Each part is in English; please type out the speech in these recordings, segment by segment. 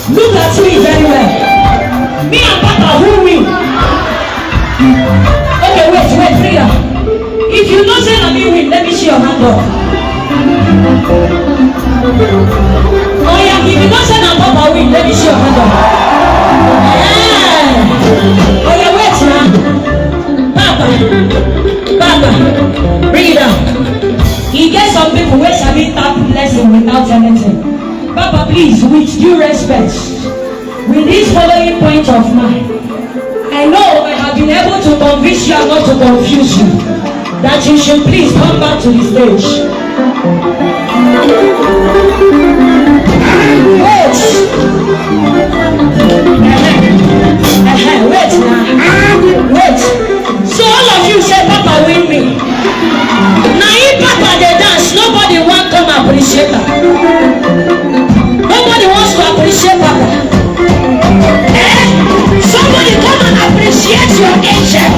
Look at me very well. Me and Papa, who win? Okay, wait, Frida. If you don't say that me win, let me see your hand up. Oh yeah, if you don't say that Papa win, let me see your hand up. Yeah. Oh yeah, wait now. Papa, bring it down. He gets some people who shall be tap blessing without anything. Papa, please, with due respect, with this following point of mine, I know I have been able to convince you and not to confuse you, that you should please come back to the stage. Wait. Wait now. Wait. So all of you say Papa win me. Now if Papa they dance, nobody want to come appreciate her. Nobody wants to appreciate Papa. Somebody come and appreciate your angel.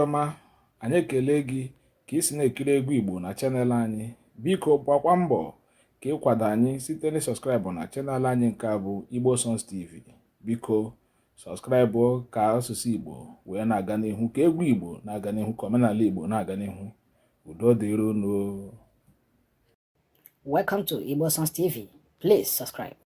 ọma, anyị ekele gị ka ị si na-ekiri egwu Igbo na chanel anyị. Biko gbakwa mbọ ka ịkwado anyị site na sọskraịbụ na chanel anyị nke a bụ Igbo Songs TV. Biko sọskraịbụ ka asụsụ Igbo wee na-aga n'ihu, ka egwu Igbo na-aga n'ihu, ka omenala Igbo na-aga n'ihu. Udo dịrị unu. Welcome to Igbo Songs TV. Please subscribe.